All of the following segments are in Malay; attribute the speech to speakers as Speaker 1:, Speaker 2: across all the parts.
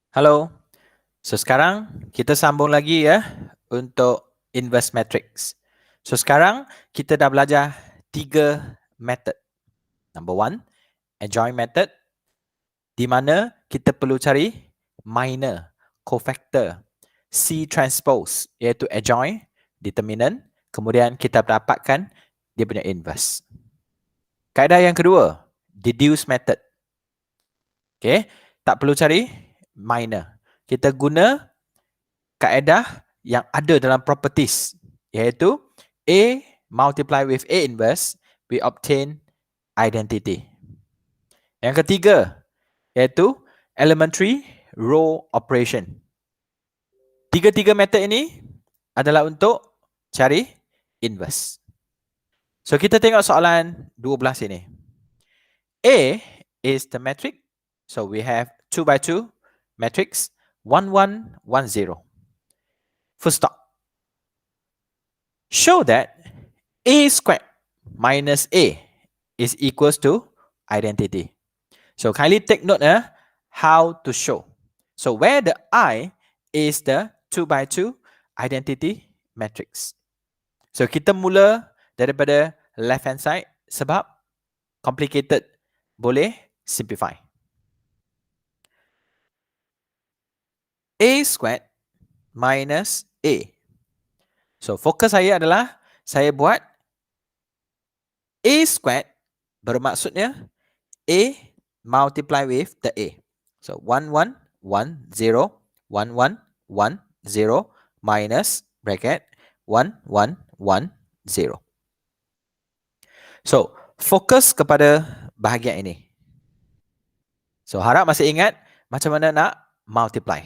Speaker 1: Halo. So sekarang kita sambung lagi ya untuk inverse matrix. So sekarang kita dah belajar 3 method. Number 1, adjoint method, di mana kita perlu cari minor, cofactor, C transpose iaitu adjoint, determinant, kemudian kita dapatkan dia punya inverse. Kaedah yang kedua, deduce method. Okay, tak perlu cari minor. Kita guna kaedah yang ada dalam properties, iaitu A multiply with A inverse, we obtain identity. Yang ketiga, iaitu elementary row operation. Tiga-tiga method ini adalah untuk cari inverse. So kita tengok soalan 12 ini. A is the metric, so we have 2 by 2 matrix 1 1 1 0. Full stop. Show that A squared minus A is equals to identity. So kindly take note how to show. So where the I is the 2 by 2 identity matrix. So kita mula daripada left hand side sebab complicated, boleh simplify. A squared minus A. So fokus saya adalah saya buat A squared bermaksudnya A multiply with the A. So 1 1 1 0 1 1 1 0 minus bracket 1 1 1 0. So fokus kepada bahagian ini. So harap masih ingat macam mana nak multiply.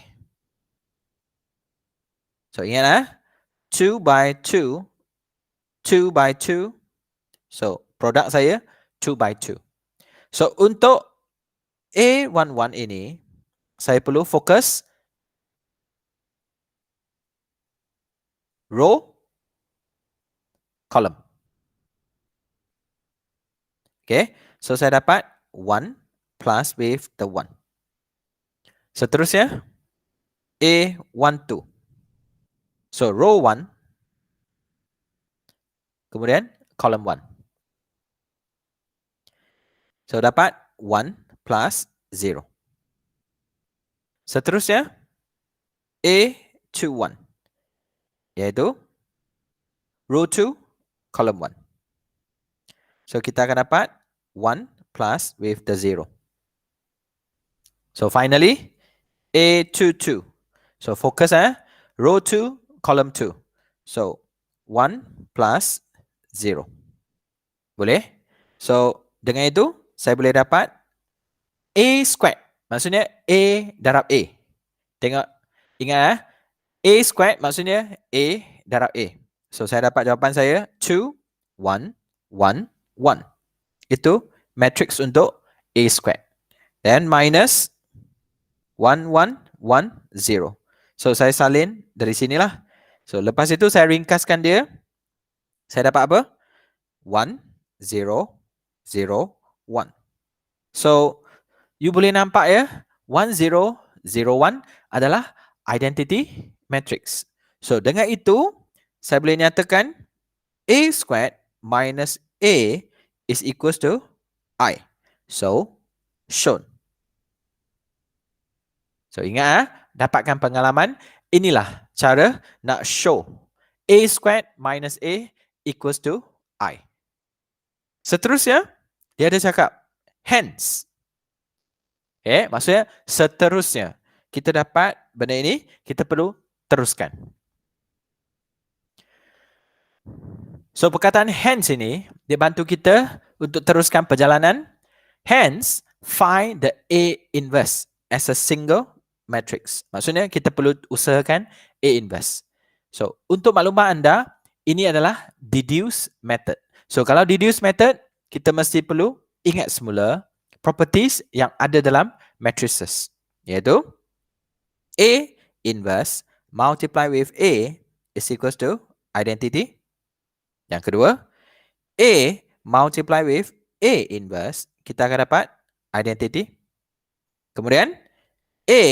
Speaker 1: So ingat 2 by 2, 2 by 2. So produk saya 2 by 2. So untuk A11 ini, saya perlu fokus row, column. Okay, so saya dapat 1 plus with the 1. Seterusnya, A12. So row 1, kemudian column 1. So dapat 1 plus 0. Seterusnya, A21, iaitu row 2, column 1. So kita akan dapat 1 plus with the 0. So finally, A22. So focus row 2, column 2. So 1 plus 0. Boleh? So dengan itu, saya boleh dapat A squared. Maksudnya A darab A. Tengok, ingat A squared maksudnya A darab A. So saya dapat jawapan saya 2, 1, 1, 1. Itu matrix untuk A squared. Then minus 1, 1, 1, 0. So saya salin dari sinilah. So lepas itu saya ringkaskan dia. Saya dapat apa? 1, 0, 0, 1. So you boleh nampak 1, 0, 0, 1 adalah identity matrix. So dengan itu, saya boleh nyatakan A squared minus A is equals to I. So, shown. So ingat dapatkan pengalaman. Inilah cara nak show A squared minus A equals to I. Seterusnya, dia ada cakap hence. Okay, maksudnya seterusnya. Kita dapat benda ini, kita perlu teruskan. So perkataan hence ini, dia bantu kita untuk teruskan perjalanan. Hence, find the A inverse as a single matrix. Maksudnya kita perlu usahakan A inverse. So untuk maklumat anda, ini adalah deduce method. So kalau deduce method, kita mesti perlu ingat semula properties yang ada dalam matrices. Iaitu A inverse multiply with A is equals to identity. Yang kedua, A multiply with A inverse, kita akan dapat identity. Kemudian, A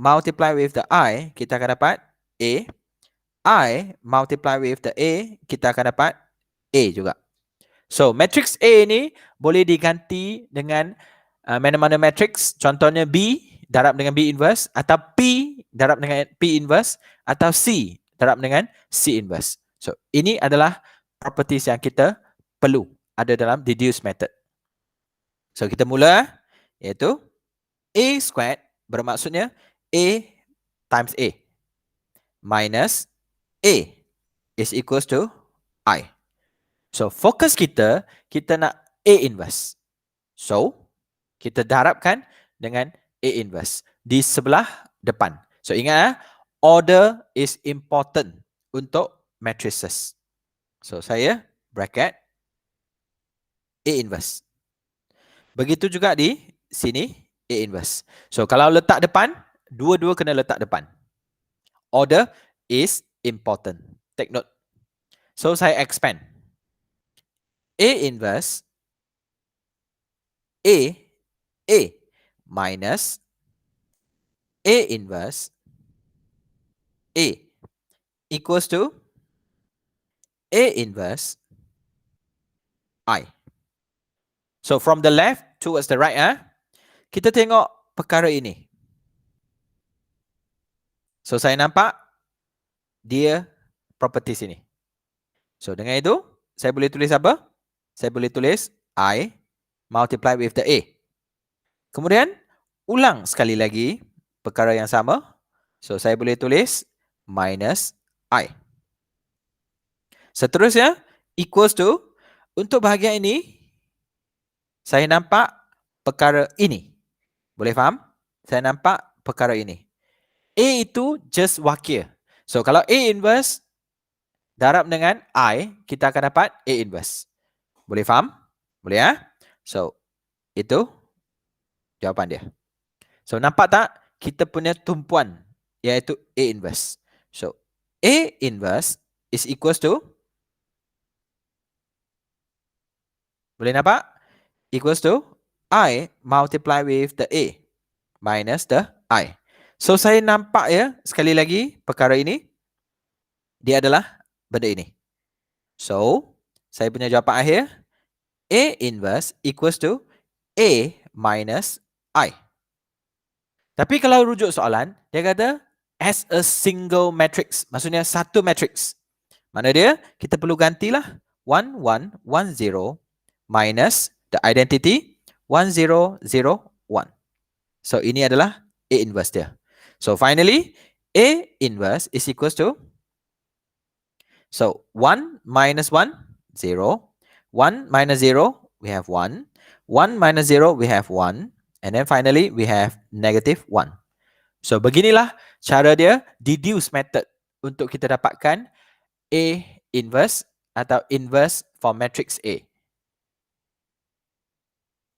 Speaker 1: multiply with the I, kita akan dapat A. I multiply with the A, kita akan dapat A juga. So, matrix A ni boleh diganti dengan mana-mana matrix. Contohnya B darab dengan B inverse, atau P darab dengan P inverse, atau C darab dengan C inverse. So, ini adalah properties yang kita perlu ada dalam deduce method. So, kita mula iaitu A squared bermaksudnya A times A minus A is equals to I. So, fokus kita nak A inverse. So, kita darabkan dengan A inverse di sebelah depan. So, ingat order is important untuk matrices. So, saya bracket A inverse. Begitu juga di sini A inverse. So, kalau letak depan, dua-dua kena letak depan. Order is important. Take note. So, saya expand. A inverse A minus A inverse A equals to A inverse I. So from the left towards the right, kita tengok perkara ini. So saya nampak dia properties ini. So dengan itu, saya boleh tulis apa? Saya boleh tulis I multiply with the A. Kemudian, ulang sekali lagi perkara yang sama. So saya boleh tulis minus I. Seterusnya, equals to, untuk bahagian ini, saya nampak perkara ini. Boleh faham? Saya nampak perkara ini. A itu just wakil. So, kalau A inverse darab dengan I, kita akan dapat A inverse. Boleh faham? Boleh ya? So, itu jawapan dia. So, nampak tak? Kita punya tumpuan, iaitu A inverse. So, A inverse is equals to, boleh nampak? Equals to I multiply with the A minus the I. So, saya nampak ya, sekali lagi, perkara ini, dia adalah benda ini. So, saya punya jawapan akhir, A inverse equals to A minus I. Tapi kalau rujuk soalan, dia kata, as a single matrix. Maksudnya, satu matrix. Mana dia? Kita perlu gantilah 1, 1, 1, 0 minus the identity 1, 0, 0, 1. So, ini adalah A inverse dia. So, finally, A inverse is equals to, so 1 minus 1, 0. 1 minus 0, we have 1. 1 minus 0, we have 1. And then finally, we have negative 1. So, beginilah cara dia deduce method untuk kita dapatkan A inverse atau inverse for matrix A.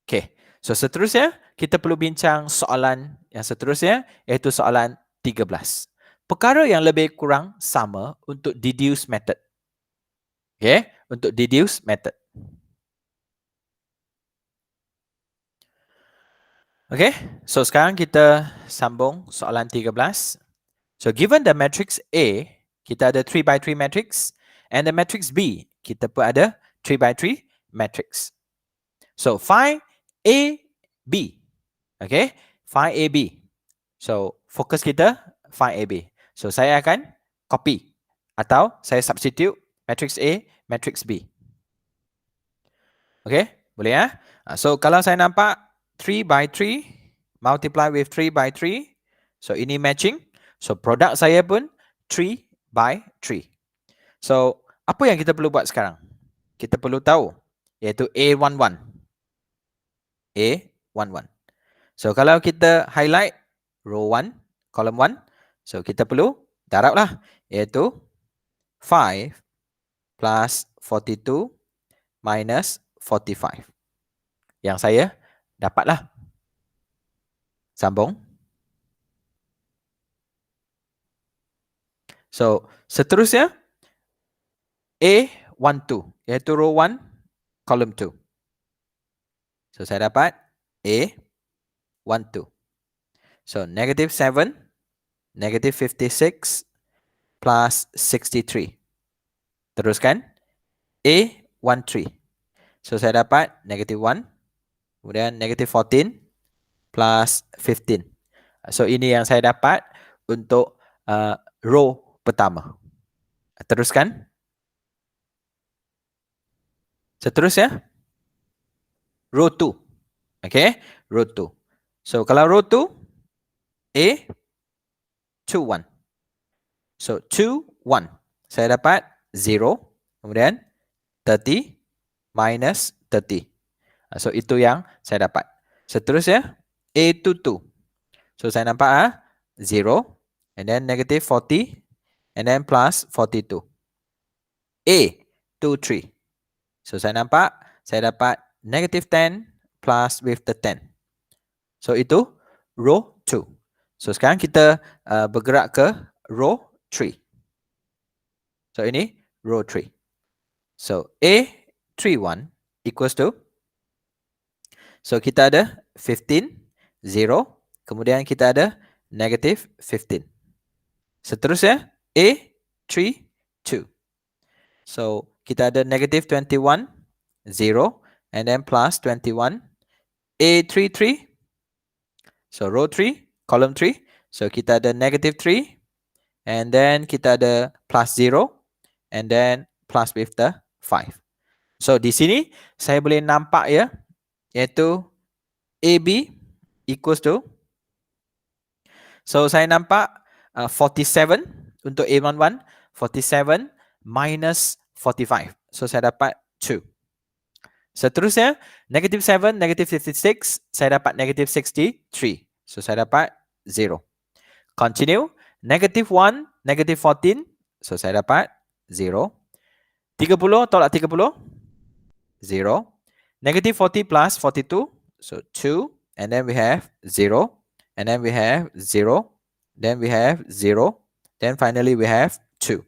Speaker 1: Okay. So, seterusnya, kita perlu bincang soalan yang seterusnya, iaitu soalan 13. Perkara yang lebih kurang sama untuk deduce method. Okay, untuk deduce method. Okay, so sekarang kita sambung soalan 13. So, given the matrix A, kita ada 3 by 3 matrix, and the matrix B, kita pun ada 3 by 3 matrix. So, find A, B. Okay, find A, B. So, fokus kita find A, B. So, saya akan copy atau saya substitute matrix A, matrix B. Okay, boleh ya? So, kalau saya nampak 3 by 3 multiply with 3 by 3. So, ini matching. So, produk saya pun 3 by 3. So, apa yang kita perlu buat sekarang? Kita perlu tahu, iaitu A11. A11. So, kalau kita highlight row 1, column 1. So, kita perlu darablah, iaitu 5 plus 42 minus 45. Yang saya dapatlah. Sambung. So, seterusnya A12, iaitu row 1, column 2. So, saya dapat A12. So, negative 7 negative 56 plus 63. Teruskan. A13. So saya dapat negative 1. Kemudian negative 14 plus 15. So ini yang saya dapat untuk row pertama. Teruskan. Seterusnya. Row 2. Okay. Row 2. So kalau row 2. A 2, 1. So 2, 1. Saya dapat 0. Kemudian 30 minus 30. So itu yang saya dapat. Seterusnya A22. So saya nampak 0 and then negative 40 and then plus 42. A23. So saya nampak saya dapat negative 10 plus with the 10. So itu row 2. So sekarang kita bergerak ke row 3. So ini row 3. So A31 equals to, so kita ada 15, 0. Kemudian kita ada negative 15. Seterusnya A32. So kita ada negative 21, 0. And then plus 21. A33. So row 3, column 3. So kita ada negative 3. And then kita ada plus 0. And then plus with the 5. So di sini saya boleh nampak ya, iaitu AB equals to, so saya nampak 47 untuk A11, 47 minus 45. So saya dapat 2. Seterusnya negative 7, negative 56, saya dapat negative 63. So saya dapat 0. Continue. Negative 1, negative 14. So saya dapat 0. 30 tolak 30. 0. Negative 40 plus 42. So 2. And then we have 0. And then we have 0. Then we have 0. Then finally we have 2.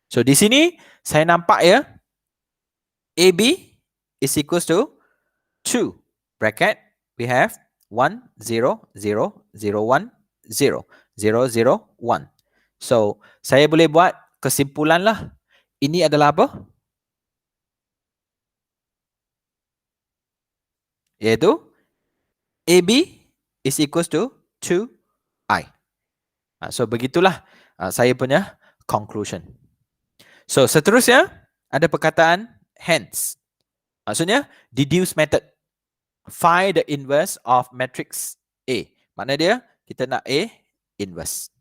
Speaker 1: So di sini saya nampak ya, AB is equals to 2. Bracket we have 1, 0, 0, 0, 1, 0, 0, 0, 1. So saya boleh buat kesimpulan lah. Ini adalah apa? Iaitu AB is equals to 2I. So begitulah saya punya conclusion. So seterusnya ada perkataan hence. Maksudnya deduce method. Find the inverse of matrix A. Makna dia kita nak A inverse.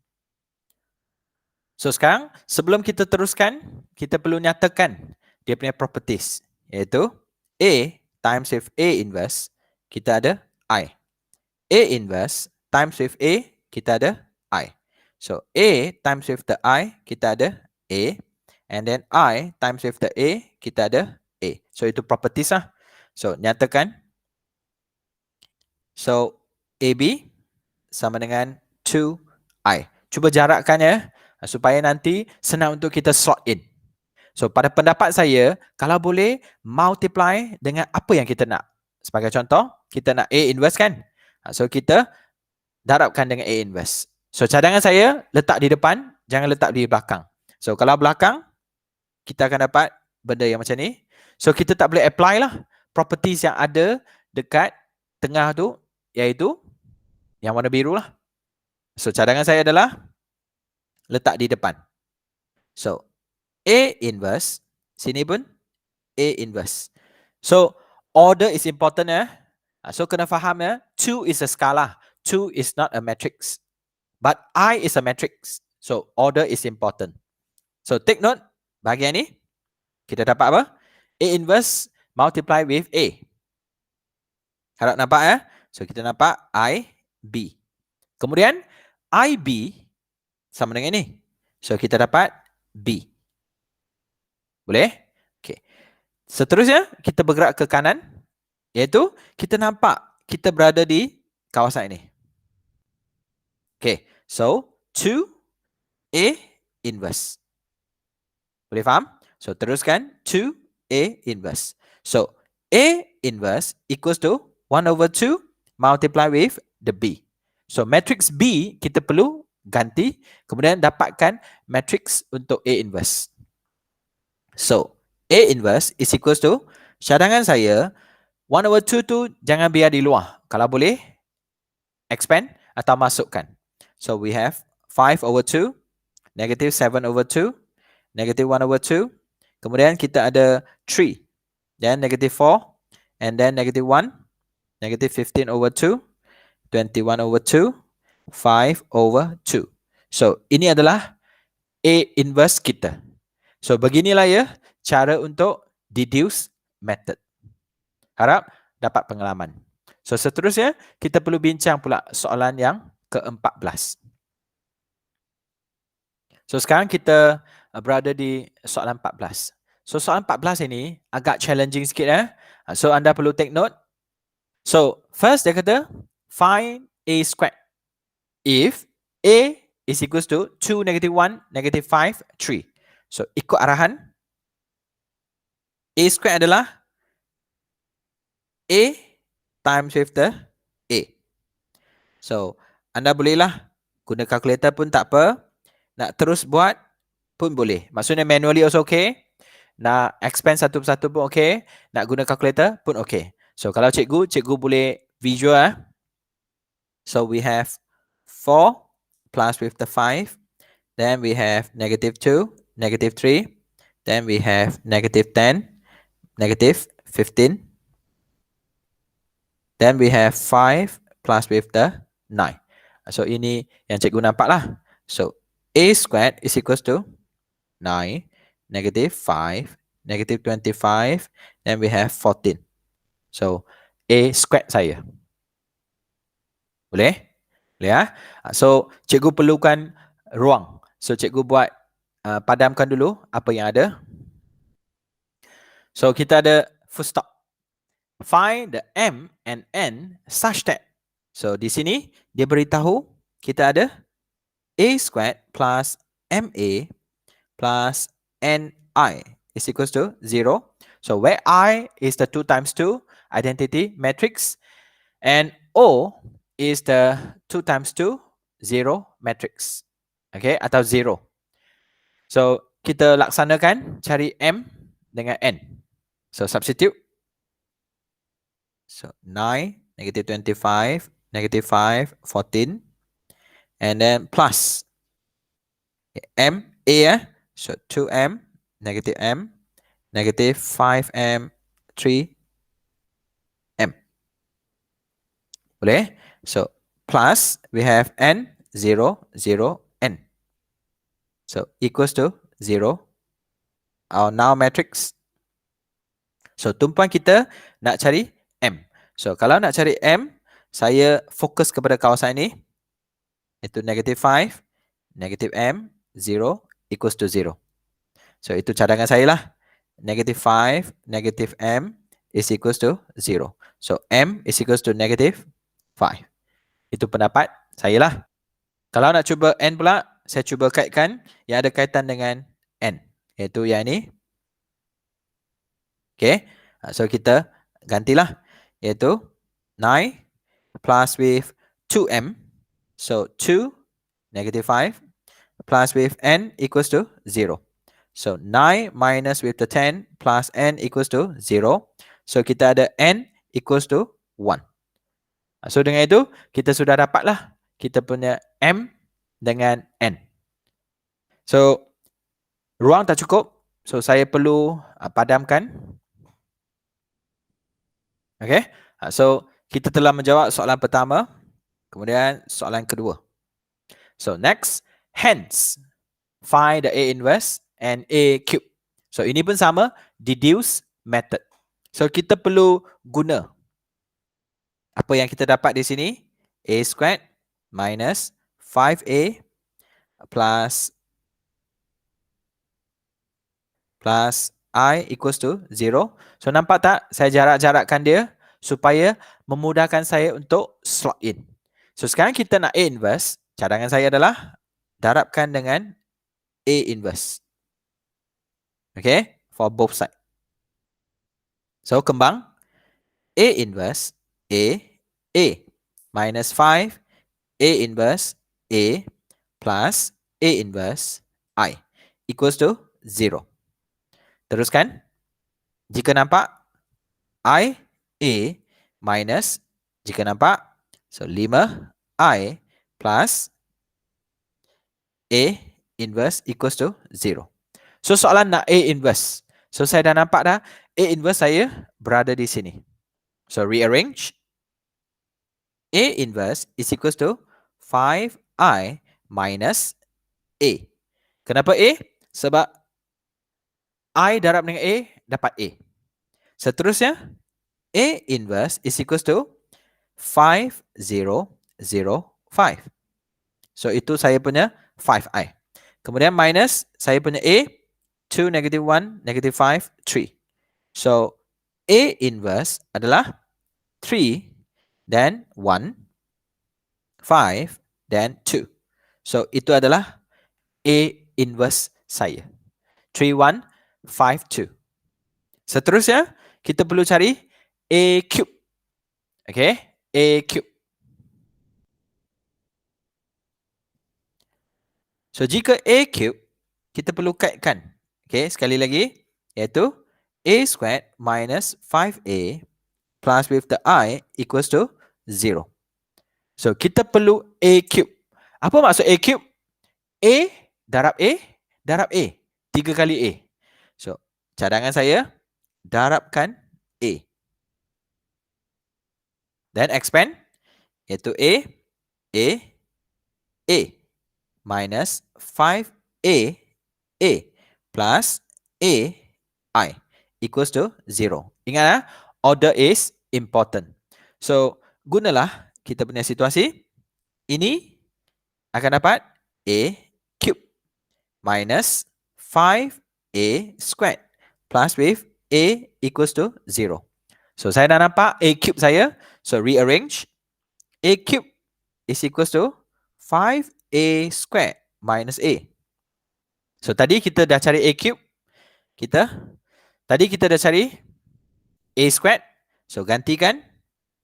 Speaker 1: So sekarang sebelum kita teruskan, kita perlu nyatakan dia punya properties. Iaitu A times with A inverse, kita ada I. A inverse times with A, kita ada I. So A times with the I, kita ada A. And then I times with the A, kita ada A. So itu properties lah. So nyatakan. So AB sama dengan 2I. Cuba jarakkan ya, supaya nanti senang untuk kita slot in. So pada pendapat saya, kalau boleh multiply dengan apa yang kita nak. Sebagai contoh, kita nak A inverse kan. So kita darabkan dengan A inverse. So cadangan saya letak di depan, jangan letak di belakang. So kalau belakang, kita akan dapat benda yang macam ni. So kita tak boleh apply lah properties yang ada dekat tengah tu, iaitu yang warna biru lah. So cadangan saya adalah letak di depan. So A inverse, sini pun A inverse. So order is important ya. So kena faham ya, 2 is a skala. 2 is not a matrix. But I is a matrix. So order is important. So take note, bahagian ni kita dapat apa? A inverse multiply with A. Harap nampak ya? So kita nampak IB. Kemudian IB sama dengan ini. So kita dapat B. Boleh? Okay. Seterusnya kita bergerak ke kanan, iaitu kita nampak kita berada di kawasan ini. Okay. So 2A inverse. Boleh faham? So teruskan 2A inverse. So A inverse equals to 1/2 multiply with the B. So matrix B kita perlu ganti, kemudian dapatkan matrix untuk A inverse. So, A inverse is equals to, cadangan saya, 1/2 tu jangan biar di luar. Kalau boleh, expand atau masukkan. So, we have 5/2, negative 7/2, negative 1/2. Kemudian kita ada 3, then negative 4, and then negative 1, negative 15/2, 21/2, 5/2. So, ini adalah A inverse kita. So, beginilah ya cara untuk deduce method. Harap dapat pengalaman. So, seterusnya kita perlu bincang pula soalan yang ke-14. So, sekarang kita berada di soalan 14. So, soalan 14 ini agak challenging sikit. So, anda perlu take note. So, first dia kata, find A squared if A is equals to 2, negative 1, negative 5, 3. So, ikut arahan. A squared adalah A times with the A. So, anda bolehlah guna calculator pun tak apa. Nak terus buat pun boleh. Maksudnya manually also okay. Nak expand satu persatu pun okay. Nak guna calculator pun okay. So, kalau cikgu boleh visual. So, we have 4 plus with the 5. Then we have negative 2, negative 3. Then we have negative 10, negative 15. Then we have 5 plus with the 9. So, ini yang cikgu nampak lah. So, A squared is equals to 9, negative 5, negative 25. Then we have 14. So, A squared saya. Boleh? Boleh ya? So, cikgu perlukan ruang. So, cikgu buat padamkan dulu apa yang ada. So, kita ada full stop. Find the M and N such that. So, di sini dia beritahu kita ada A squared plus MA plus NI is equals to 0. So, where I is the 2 times 2 identity matrix and O is the 2 times 2 0 matrix. Okay, atau 0. So, kita laksanakan cari M dengan N. So, substitute. So, 9, negative 25, negative 5, 14. And then plus M, A. So, 2M, negative M, negative 5M, 3M. Boleh? So, plus we have N, 0, 0, N. So, equals to 0. Our now matrix. So, tumpuan kita nak cari M. So, kalau nak cari M, saya fokus kepada kawasan ini. Itu negative 5, negative M, 0, equals to 0. So, itu cadangan saya lah. Negative 5, negative M is equals to 0. So, M is equals to negative 5. Itu pendapat saya lah. Kalau nak cuba N pula, saya cuba kaitkan yang ada kaitan dengan N. Iaitu yang ini. Okay. So, kita gantilah. Iaitu 9 plus with 2M. So, 2, negative 5 plus with N equals to 0. So, 9 minus with the 10 plus N equals to 0. So, kita ada N equals to 1. So, dengan itu, kita sudah dapatlah kita punya M dengan N. So, ruang tak cukup. So, saya perlu padamkan. Okay. So, kita telah menjawab soalan pertama. Kemudian, soalan kedua. So, next. Hence, find the A inverse and A cube. So, ini pun sama, deduce method. So, kita perlu guna apa yang kita dapat di sini. A squared minus 5A plus I equals to 0. So, nampak tak? Saya jarak-jarakkan dia supaya memudahkan saya untuk slot in. So, sekarang kita nak A inverse. Cadangan saya adalah darabkan dengan A inverse. Okay, for both side. So, kembang. A inverse A minus 5 A inverse A plus A inverse I equals to 0. Teruskan. Jika nampak I A minus, jika nampak, so 5I plus A inverse equals to 0. So soalan nak A inverse. So saya dah nampak dah A inverse saya berada di sini. So rearrange. A inverse is equals to 5I minus A. Kenapa A? Sebab I darab dengan A dapat A. Seterusnya, A inverse is equals to 5005. So itu saya punya 5I. Kemudian minus saya punya A, 2, negative 1, negative 5, 3. So A inverse adalah 3, then 1, 5, then 2. So itu adalah A inverse saya. 3, 1, 5, 2. Seterusnya, kita perlu cari A cube. Okay, A cube. So jika A cube, kita perlu kaitkan. Okay, sekali lagi, iaitu A squared minus 5A plus with the I equals to 0. So kita perlu A cube. Apa maksud A cube? A darab A darab A. 3 kali A. So cadangan saya, darabkan A. Then expand, iaitu A minus 5A plus I equals to 0. Ingat, order is important. So gunalah kita punya situasi. Ini akan dapat A cube minus 5A squared plus with A equals to 0. So saya dah nampak A cube saya. So rearrange. A cube is equals to 5A squared minus A. So tadi kita dah cari A cube. Tadi kita dah cari A squared. So gantikan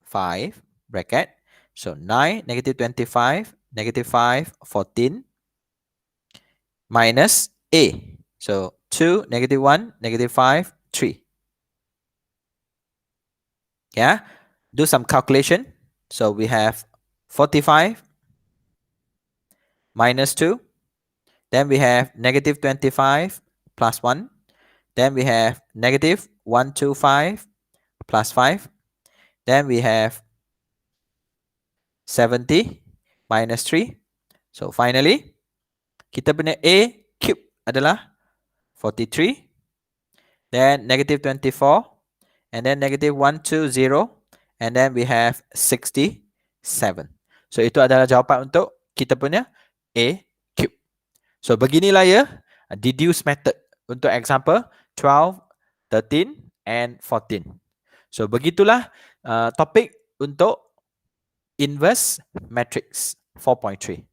Speaker 1: 5 bracket. So 9, negative 25, negative 5, 14 minus A. So 2, negative 1, negative 5, 3. Yeah, do some calculation. So we have 45 minus 2. Then we have negative 25 plus 1. Then we have negative 125 plus 5. Then we have 70 minus 3. So finally, kita punya A cube adalah 43. Then negative 24. And then negative 120. And then we have 67. So itu adalah jawapan untuk kita punya A cube. So beginilah ya deduce method untuk example 12, 13 and 14. So begitulah topik untuk inverse matrix 4.3.